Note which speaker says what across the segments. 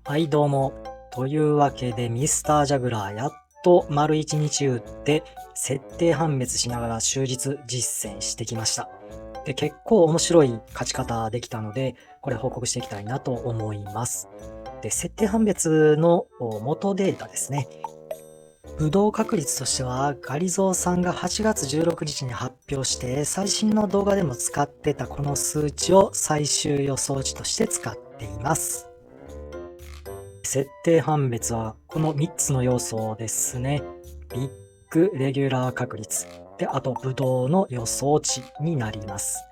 Speaker 1: はいどうも。というわけでミスタージャグラーやっと丸1日打って設定判別しながら終日実践してきました。で、結構面白い勝ち方できたので、これ報告していきたいなと思います。で、設定判別の元データですね。ブドウ確率としては、ガリゾーさんが8月16日に発表して、最新の動画でも使ってたこの数値を最終予想値として使っています。設定判別はこの3つの要素ですね。ビッグレギュラー確率。で、あと、ブドウの予想値になります。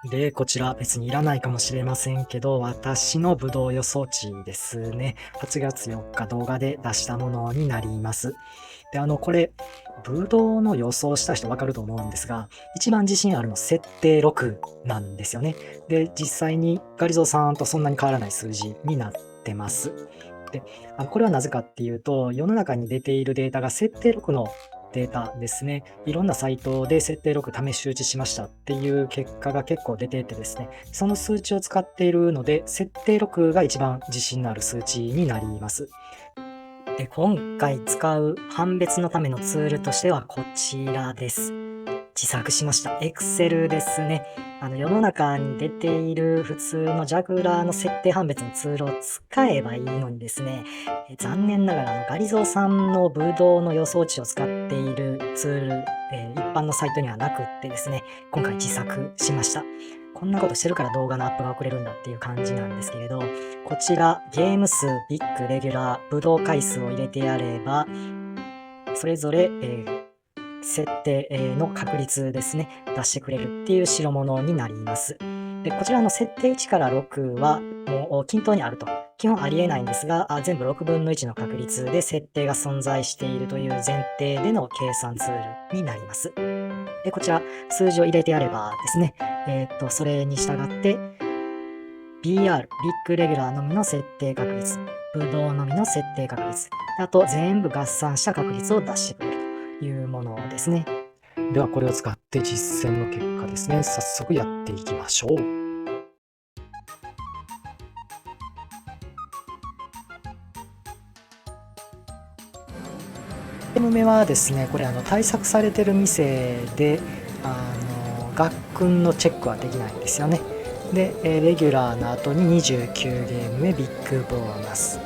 Speaker 1: で、こちら別にいらないかもしれませんけど、私のブドウ予想値ですね。8月4日動画で出したものになります。で、これ、ブドウの予想した人わかると思うんですが、一番自信あるの設定6なんですよね。で、実際にガリゾーさんとそんなに変わらない数字になってます。で、これはなぜかっていうと、世の中に出ているデータが設定6のデータですね。いろんなサイトで設定6試し打ちしましたっていう結果が結構出ていてですね、その数値を使っているので、設定6が一番自信のある数値になります。で、今回使う判別のためのツールとしてはこちらです。自作しました。Excel ですね。世の中に出ている普通のジャグラーの設定判別のツールを使えばいいのにですね、残念ながらガリゾーさんのブドウの予想値を使っているツール、一般のサイトにはなくってですね、今回自作しました。こんなことしてるから動画のアップが遅れるんだっていう感じなんですけれど、こちらゲーム数、ビッグ、レギュラー、ブドウ回数を入れてやれば、それぞれ、設定の確率ですね、出してくれるっていう代物になります。で、こちらの設定1から6はもう均等にあると。基本ありえないんですが、全部6分の1の確率で設定が存在しているという前提での計算ツールになります。で、こちら数字を入れてやればですね、それに従って BR、ビッグレギュラーのみの設定確率、ブドウのみの設定確率、あと全部合算した確率を出してくれるというものですね。ではこれを使って実践の結果ですね、早速やっていきましょう。1点目はですね、これ対策されてる店で、学訓のチェックはできないんですよね。で、レギュラーの後に29ゲーム目ビッグボーナス。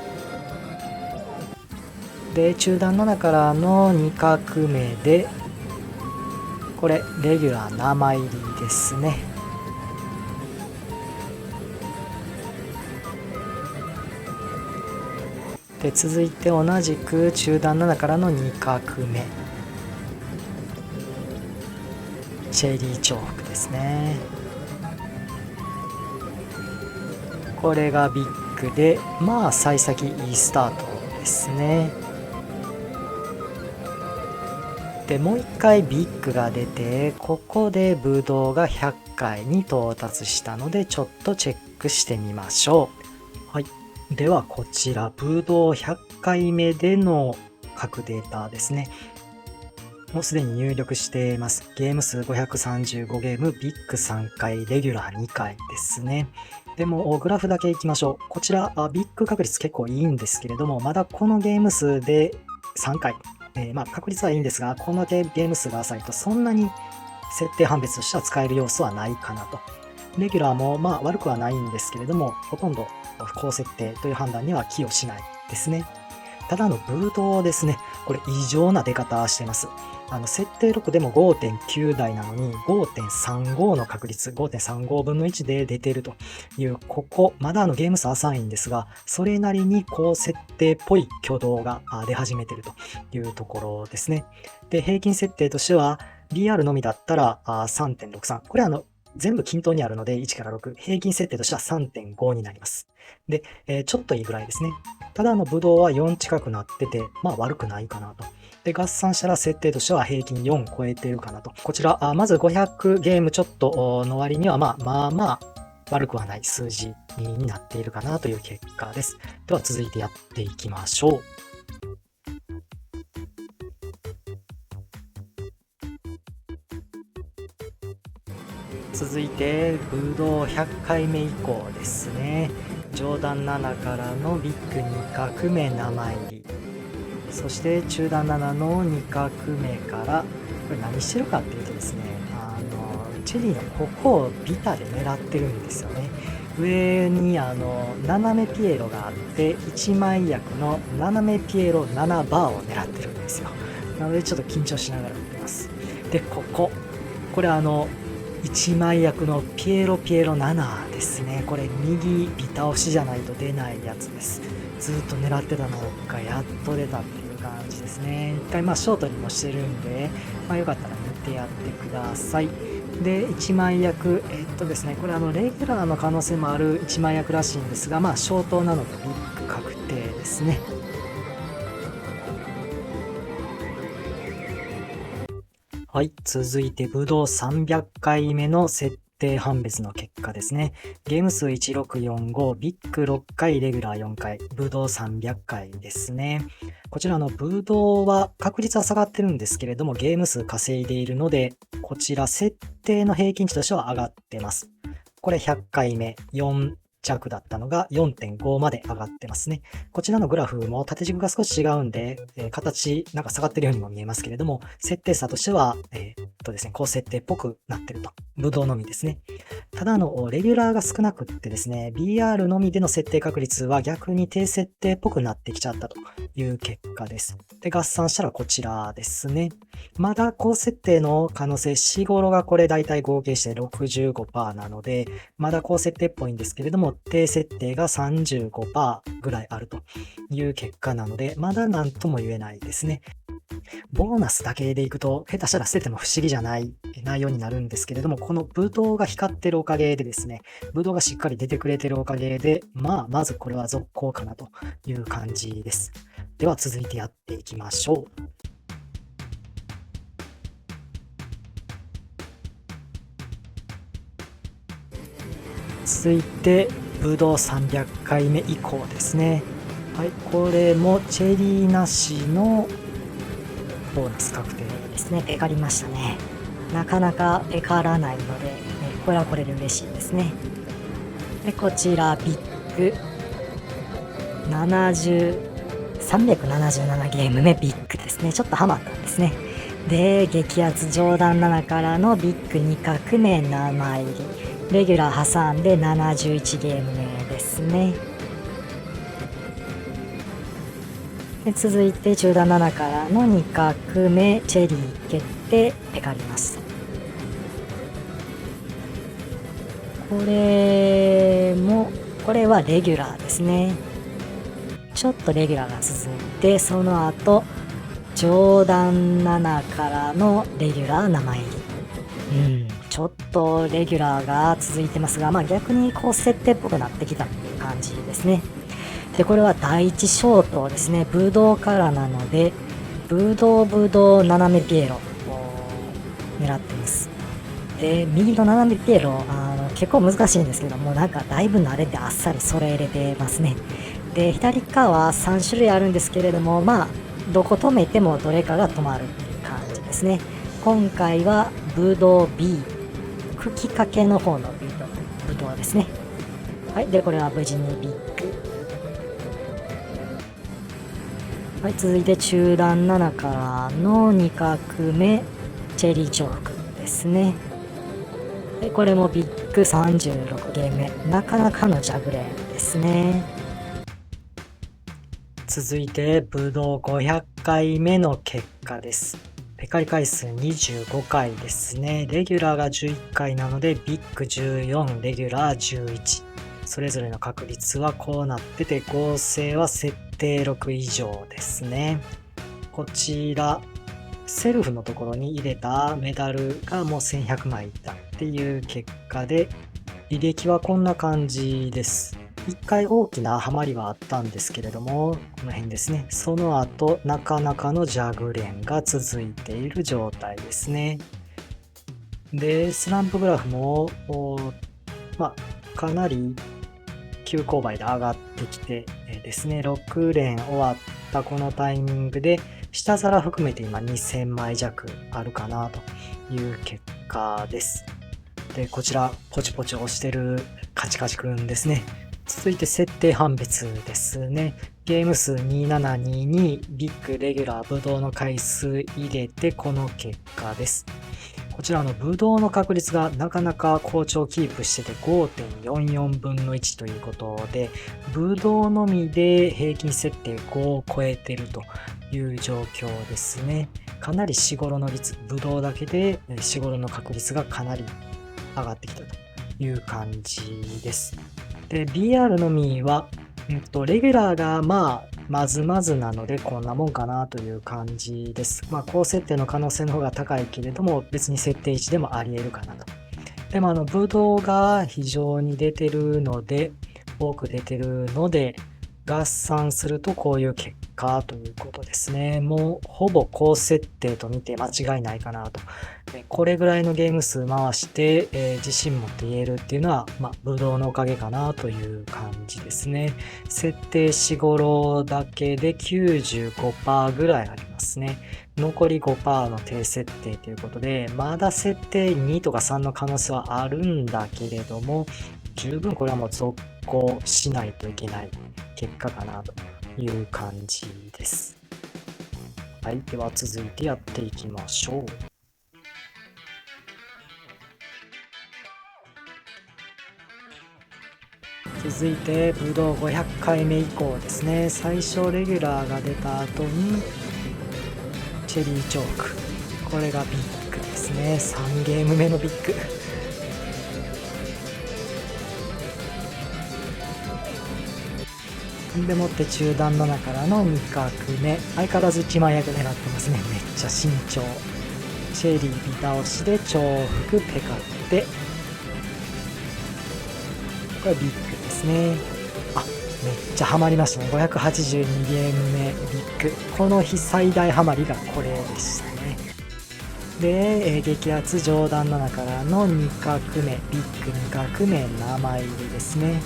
Speaker 1: で、中段7からの2画目で、これ、レギュラー生入りですね。で、続いて同じく中段7からの2画目。チェリー重複ですね。これがビッグで、まあ、幸先いいスタートですね。で、もう一回ビッグが出て、ここでブドウが100回に到達したので、ちょっとチェックしてみましょう。はい。では、こちら、ブドウ100回目での各データですね。もうすでに入力しています。ゲーム数535ゲーム、ビッグ3回、レギュラー2回ですね。でも、グラフだけいきましょう。こちら、ビッグ確率結構いいんですけれども、まだこのゲーム数で3回、まあ確率はいいんですが、このゲーム数が浅いとそんなに設定判別としては使える要素はないかなと。レギュラーもまあ悪くはないんですけれども、ほとんど高設定という判断には寄与しないですね。ただブドウですね。これ異常な出方してます。設定6でも 5.9 台なのに 5.35 の確率、5.35分の1で出てるという、ここ、まだゲーム数浅いんですが、それなりに高設定っぽい挙動が出始めてるというところですね。で、平均設定としては、BR のみだったら3.63。これ全部均等にあるので1から6。平均設定としては 3.5 になります。で、ちょっといいぐらいですね。ただブドウは4近くなってて、まあ悪くないかなと。で、合算したら設定としては平均4超えてるかなと。こちら、まず500ゲームちょっとの割には、まあ悪くはない数字になっているかなという結果です。では続いてやっていきましょう。続いて、ブドウ100回目以降ですね。上段7からのビッグ2画目生入り。そして中段7の2画目から、これ何してるかっていうとですね、チェリーのここをビタで狙ってるんですよね。上に斜めピエロがあって、1枚役の斜めピエロ7バーを狙ってるんですよ。なのでちょっと緊張しながら打ってます。で、これ1枚役のピエロ7ですね。これ右ビタ押しじゃないと出ないやつです。ずっと狙ってたのがやっと出たっていう感じですね。一回ショートにもしてるんで、よかったら見てやってください。で、1枚役、ですね、これレギュラーの可能性もある1枚役らしいんですが、ショートなのでビッグ確定ですね。はい、続いてブドウ300回目の設定判別の結果ですね。ゲーム数1645、ビッグ6回、レギュラー4回、ブドウ300回ですね。こちらのブドウは確率は下がってるんですけれども、ゲーム数稼いでいるので、こちら設定の平均値としては上がってます。これ100回目、4弱だったのが 4.5 まで上がってますね。こちらのグラフも縦軸が少し違うんで、形なんか下がってるようにも見えますけれども、設定差としては、ですね、高設定っぽくなってると。ブドウのみですね。ただレギュラーが少なくってですね、BR のみでの設定確率は逆に低設定っぽくなってきちゃったという結果です。で、合算したらこちらですね。まだ高設定の可能性、4、5がこれだいたい合計して 65% なので、まだ高設定っぽいんですけれども、低設定が 35% ぐらいあるという結果なので、まだ何とも言えないですね。ボーナスだけでいくと、下手したら捨てても不思議じゃない内容になるんですけれども、このブドウが光ってるおかげでですね、ブドウがしっかり出てくれてるおかげで、まずこれは続行かなという感じです。では続いてやっていきましょう。続いて、ブドウ300回目以降ですね。はい、これもチェリーなしのボーナス確定ですね。ペカりましたね。なかなかペカらないので、これはこれで嬉しいですね。で、こちらビッグ377ゲーム目ビッグですね。ちょっとハマったんですね。で、激アツ上段7からのビッグ2画目生入り。レギュラー挟んで71ゲーム目ですね。で、続いて中段7からの2画目チェリー決定ペカります。これはレギュラーですね。ちょっとレギュラーが続いて、その後上段7からのレギュラー生入り。ちょっとレギュラーが続いてますが、逆に高設定っぽくなってきたっていう感じですね。で、これは第一ショートですね。ブドウからなので、ブドウ斜めピエロを狙ってます。で、右の斜めピエロ、結構難しいんですけども、なんかだいぶ慣れてあっさりそれ入れてますね。で、左側は3種類あるんですけれども、どこ止めてもどれかが止まるっていう感じですね。今回はブドウ B、茎かけの方のブドウですね。はい、で、これは無事にビッグ。はい、続いて中段7からの2画目チェリー重複ですね。で、これもビッグ36ゲーム目。なかなかのジャグレーンですね。続いてブドウ500回目の結果です。ペカリ回数25回ですね。レギュラーが11回なのでビッグ14、レギュラー11。それぞれの確率はこうなってて、合成は設定6以上ですね。こちらセルフのところに入れたメダルがもう1100枚いったっていう結果で、履歴はこんな感じです。一回大きなハマりはあったんですけれども、この辺ですね。その後、なかなかのジャグレンが続いている状態ですね。で、スランプグラフも、かなり急勾配で上がってきてですね、6連終わったこのタイミングで、下皿含めて今2000枚弱あるかなという結果です。で、こちら、ポチポチ押してるカチカチくんですね。続続いて設定判別ですね。ゲーム数2722にビッグ、レギュラー、ブドウの回数入れてこの結果です。こちらのブドウの確率がなかなか好調キープしてて 5.44 分の1ということで、ブドウのみで平均設定5を超えてるという状況ですね。かなりシゴロの率、ブドウだけでシゴロの確率がかなり上がってきたという感じです。で、BR のみは、レギュラーがまずまずなのでこんなもんかなという感じです。高設定の可能性の方が高いけれども、別に設定1でもあり得るかなと。でもブドウが非常に出てるので、多く出てるので、合算するとこういう結果ということですね。もうほぼ高設定と見て間違いないかなと。これぐらいのゲーム数回して、自信持って言えるっていうのは、ブドウのおかげかなという感じですね。設定4、5だけで 95% ぐらいありますね。残り 5% の低設定ということで、まだ設定2とか3の可能性はあるんだけれども、十分これはもう続行しないといけない結果かなという感じです。はい、では続いてやっていきましょう。続いてブドウ500回目以降ですね。最初レギュラーが出た後にチェリーチョーク、これがビッグですね。3ゲーム目のビッグでもって中段7からの2画目、相変わらず1枚役狙ってますね。めっちゃ慎重。チェリービ倒しで重複ペカって、これビッグですね。めっちゃハマりましたね。582ゲーム目ビッグ。この日最大ハマりがこれでしたね。で、激アツ上段7からの2画目、ビッグ2画目生入りですね。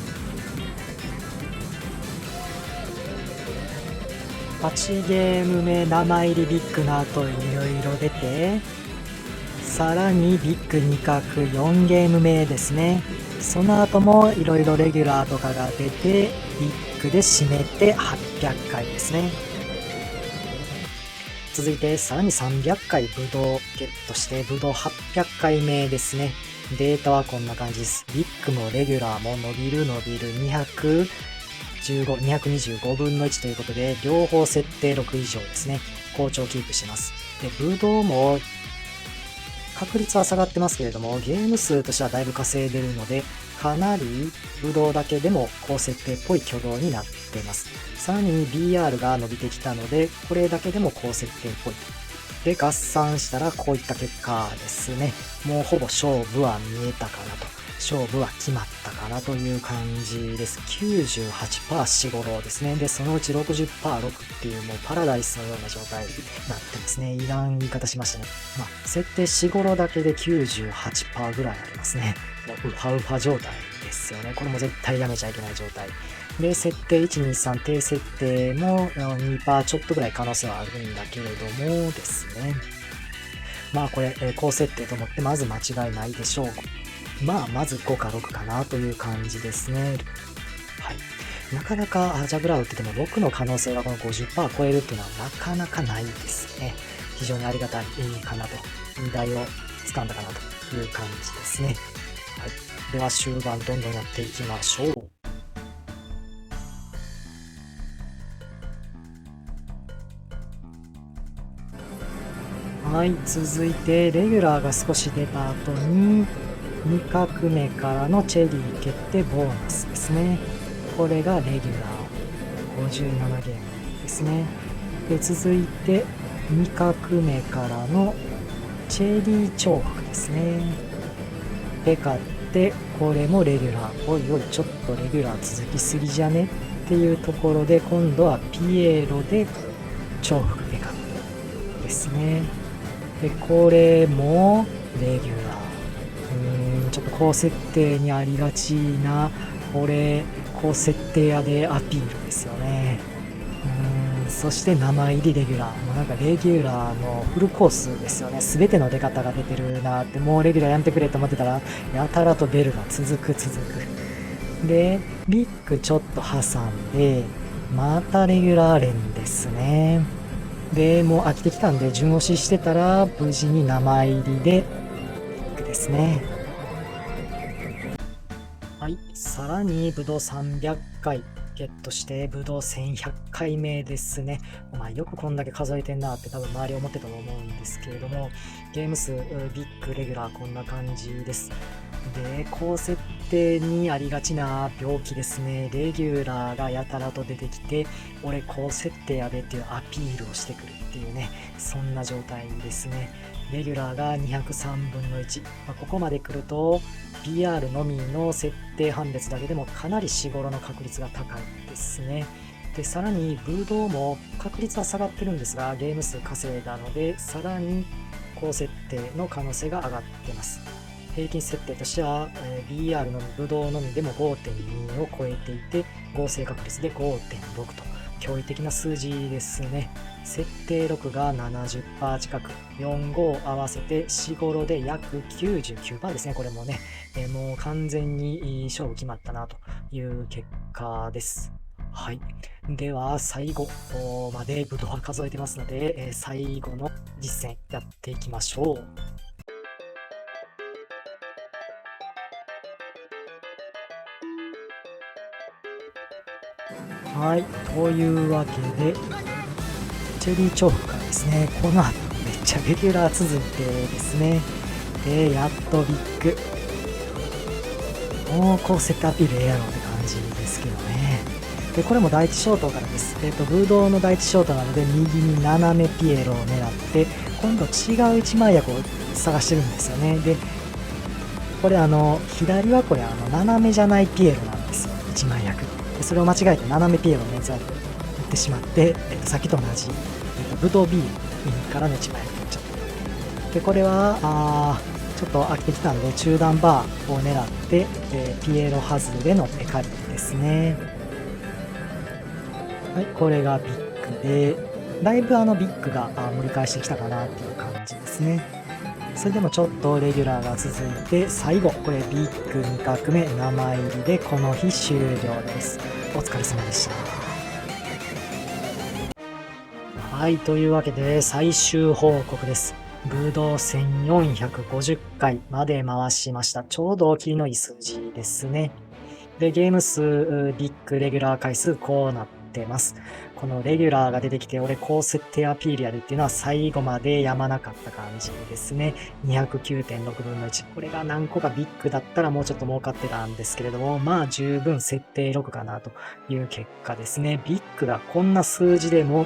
Speaker 1: 8ゲーム目生入りビッグの後いろいろ出て、さらにビッグ2角4ゲーム目ですね。その後もいろいろレギュラーとかが出てビッグで締めて800回ですね。続いてさらに300回ブドウゲットしてブドウ800回目ですね。データはこんな感じです。ビッグもレギュラーも伸びる225分の1ということで、両方設定6以上ですね。好調キープしてます。で、ブドウも確率は下がってますけれども、ゲーム数としてはだいぶ稼いでるので、かなりブドウだけでも高設定っぽい挙動になっています。さらに BR が伸びてきたので、これだけでも高設定っぽい。で、合算したらこういった結果ですね。もうほぼ勝負は見えたかなと。勝負は決まったかなという感じです。98% シゴロですね。で、そのうち 60% 6っていうもうパラダイスのような状態になってますね。いらん言い方しましたね。設定シゴロだけで 98% ぐらいありますね。もうウハウハ状態ですよね。これも絶対やめちゃいけない状態。で、設定123低設定も 2% ちょっとぐらい可能性はあるんだけれどもですね。これ、高設定と思ってまず間違いないでしょう。まず5か6かなという感じですね。はい。なかなかジャグラー打ってても6の可能性がこの 50% 超えるっていうのはなかなかないですね。非常にありがたいかなと。2台を掴んだかなという感じですね。はい。では終盤どんどんやっていきましょう。はい。続いてレギュラーが少し出た後に2画目からのチェリー決定ボーナスですね。これがレギュラー57ゲームですね。で、続いて2画目からのチェリー重複ですね。ペカって、これもレギュラー。おいおい、ちょっとレギュラー続きすぎじゃねっていうところで、今度はピエロで重複ペカですね。で、これもレギュラー。ちょっと高設定にありがちな、これ、高設定屋でアピールですよね。そして生入りレギュラー。もうなんかレギュラーのフルコースですよね。すべての出方が出てるなって、もうレギュラーやめてくれと思ってたら、やたらとベルが続く。で、ビッグちょっと挟んで、またレギュラー連ですね。で、もう飽きてきたんで、順押ししてたら、無事に名前入りで、ビッグですね。はい、さらにブドウ300回ゲットして、ブドウ1100回目ですね。よくこんだけ数えてんなって多分周り思ってたと思うんですけれども、ゲーム数、ビッグ、レギュラーこんな感じです。で、高設定にありがちな病気ですね。レギュラーがやたらと出てきて、俺高設定やでっていうアピールをしてくるっていうね、そんな状態ですね。レギュラーが203分の1。ここまで来ると、PR のみの設定判別だけでもかなり4、5の確率が高いですね。で、さらにブドウも確率は下がってるんですが、ゲーム数稼いだので、さらに高設定の可能性が上がっています。平均設定としては、BR のみ、ブドウのみでも 5.2 を超えていて、合成確率で 5.6 と、驚異的な数字ですね。設定6が 70% 近く、4、5合わせて4、5で約 99% ですね。これもね、もう完全に勝負決まったなという結果です。はい。では、最後までブドウは数えてますので、最後の実践やっていきましょう。はい。というわけで、チェリーチョークからですね、この後めっちゃレギュラー続いてですね、で、やっとビッグ。もうこうセットアピールええやろって感じですけどね。で、これも第一ショートからです。ブドウの第一ショートなので、右に斜めピエロを狙って、今度違う一枚役を探してるんですよね。で、これ左はこれ斜めじゃないピエロなんですよ。一枚役。で、それを間違えて斜めピエロのやつを打ってしまって、さっきと同じ、ブドウ B 右からの一枚役取っちゃった。で、これは、ちょっと飽きてきたんで、中段バーを狙って、ピエロ外れのペカリですね。はい、これがビッグで、だいぶビッグが盛り返してきたかなっていう感じですね。それでもちょっとレギュラーが続いて、最後、これビッグ2画目、名前入りでこの日終了です。お疲れ様でした。はい、というわけで最終報告です。ブドウ1450回まで回しました。ちょうど大きいのいい数字ですね。で、ゲーム数、ビッグレギュラー回数、こうなってます。このレギュラーが出てきて、俺高設定アピールやるっていうのは最後までやまなかった感じですね。209.6分の1。これが何個かビッグだったらもうちょっと儲かってたんですけれども、まあ十分設定6かなという結果ですね。ビッグがこんな数字でも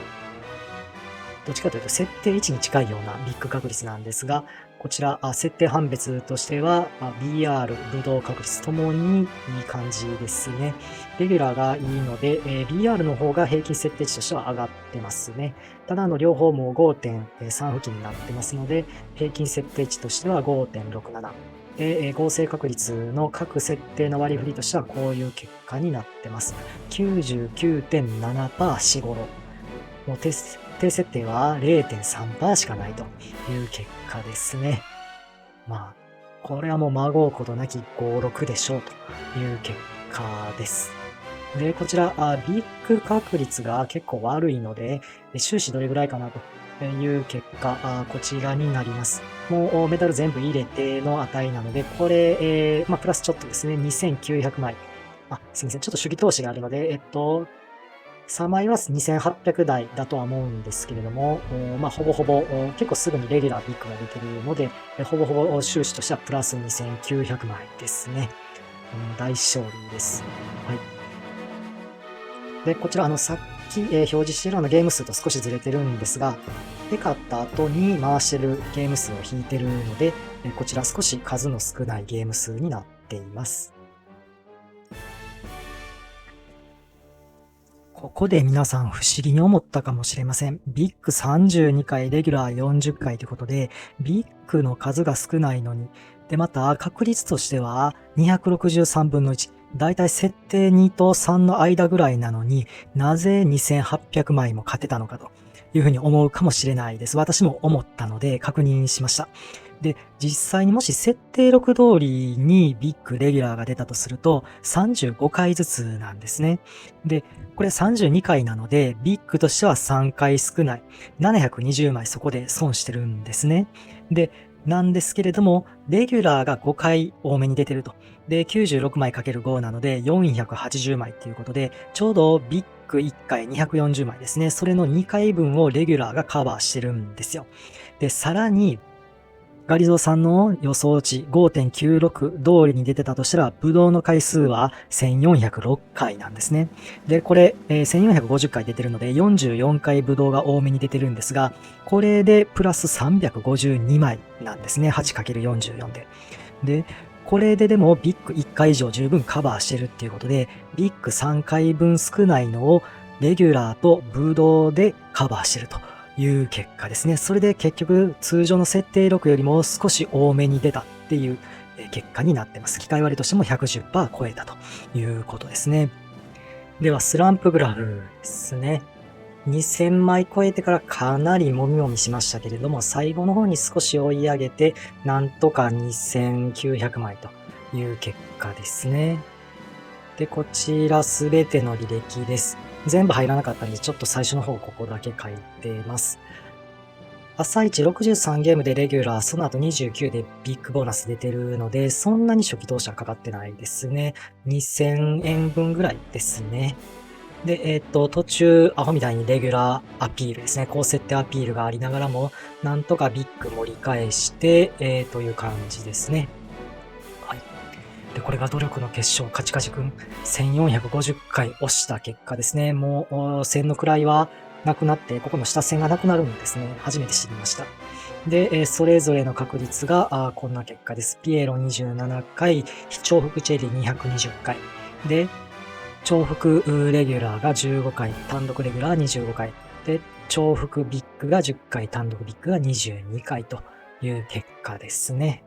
Speaker 1: どっちかというと設定1に近いようなビッグ確率なんですが、こちら、設定判別としては、BR、ブドウ確率ともにいい感じですね。レギュラーがいいので、BR の方が平均設定値としては上がってますね。ただ、両方も5.3付近になってますので、平均設定値としては5.67。で、合成確率の各設定の割り振りとしてはこういう結果になってます。99.7% 4、5。もう低設定は 0.3% しかないという結果ですね。まあ、これはもうまごうことなき5、6でしょうという結果です。で、こちら、ビッグ確率が結構悪いので、収支どれぐらいかなという結果、こちらになります。もうメダル全部入れての値なので、これ、プラスちょっとですね、2900枚。すみません。ちょっと主義投資があるので、3枚は2800台だとは思うんですけれども、ほぼほぼ、結構すぐにレギュラービッグが出てるので、ほぼほぼ収支としてはプラス2900枚ですね。大勝利です。はい。で、こちら、さっき、表示しているゲーム数と少しずれてるんですが、で、買った後に回してるゲーム数を引いてるので、こちら少し数の少ないゲーム数になっています。ここで皆さん不思議に思ったかもしれません。ビッグ32回、レギュラー40回ということで、ビッグの数が少ないのに、で、また確率としては263分の1。だいたい設定2と3の間ぐらいなのになぜ2800枚も勝てたのかというふうに思うかもしれないです。私も思ったので確認しました。で、実際にもし設定6通りにビッグレギュラーが出たとすると、35回ずつなんですね。で、これ32回なので、ビッグとしては3回少ない。720枚そこで損してるんですね。で、なんですけれども、レギュラーが5回多めに出てると。で、96枚 ×5 なので480枚っていうことで、ちょうどビッグ1回240枚ですね。それの2回分をレギュラーがカバーしてるんですよ。で、さらに、ガリゾーさんの予想値 5.96 通りに出てたとしたら、ブドウの回数は1406回なんですね。で、これ、1450回出てるので、44回ブドウが多めに出てるんですが、これでプラス352枚なんですね。8×44 で。で、これででもビッグ1回以上十分カバーしてるっていうことで、ビッグ3回分少ないのをレギュラーとブドウでカバーしてるという結果ですね。それで結局通常の設定6よりも少し多めに出たっていう結果になってます。機械割りとしても 110% 超えたということですね。では、スランプグラフですね。2000枚超えてからかなりもみもみしましたけれども、最後の方に少し追い上げて、なんとか2900枚という結果ですね。で、こちらすべての履歴です。全部入らなかったんで、ちょっと最初の方ここだけ書いてます。朝一63ゲームでレギュラー、その後29でビッグボーナス出てるので、そんなに初期投資はかかってないですね。2000円分ぐらいですね。で、途中、アホみたいにレギュラーアピールですね。高設定アピールがありながらも、なんとかビッグ盛り返して、という感じですね。はい。で、これが努力の結晶、カチカチくん、1450回押した結果ですね。もう、線の位はなくなって、ここの下線がなくなるんですね。初めて知りました。で、それぞれの確率が、こんな結果です。ピエロ27回、重複チェリー220回。で、重複レギュラーが15回、単独レギュラー25回。で、重複ビッグが10回、単独ビッグが22回という結果ですね。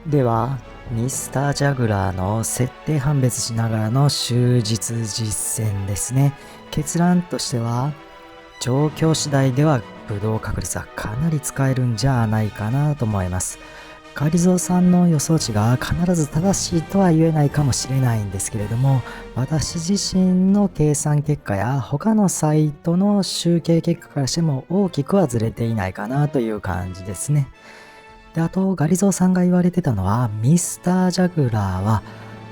Speaker 1: では、ミスタージャグラーの設定判別しながらの終日実践ですね。結論としては、状況次第ではブドウ確率はかなり使えるんじゃないかなと思います。ガリゾーさんの予想値が必ず正しいとは言えないかもしれないんですけれども、私自身の計算結果や他のサイトの集計結果からしても大きくはずれていないかなという感じですね。で、あと、ガリゾーさんが言われてたのは、ミスタージャグラーは、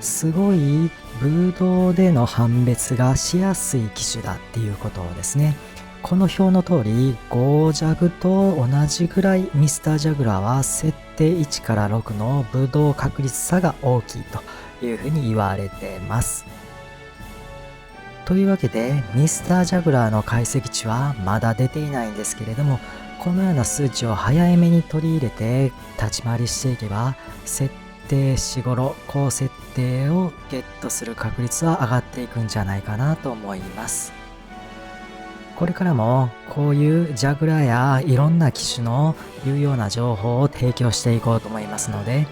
Speaker 1: すごいブドウでの判別がしやすい機種だっていうことですね。この表の通り、5ジャグと同じぐらいミスタージャグラーは設定1から6のブドウ確率差が大きいというふうに言われてます。というわけで、ミスタージャグラーの解析値はまだ出ていないんですけれども、このような数値を早めに取り入れて立ち回りしていけば、設定4、5、高設定をゲットする確率は上がっていくんじゃないかなと思います。これからもこういうジャグラーやいろんな機種の有用な情報を提供していこうと思いますので、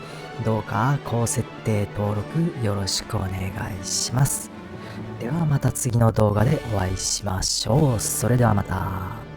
Speaker 1: どうか高設定登録よろしくお願いします。ではまた次の動画でお会いしましょう。それではまた。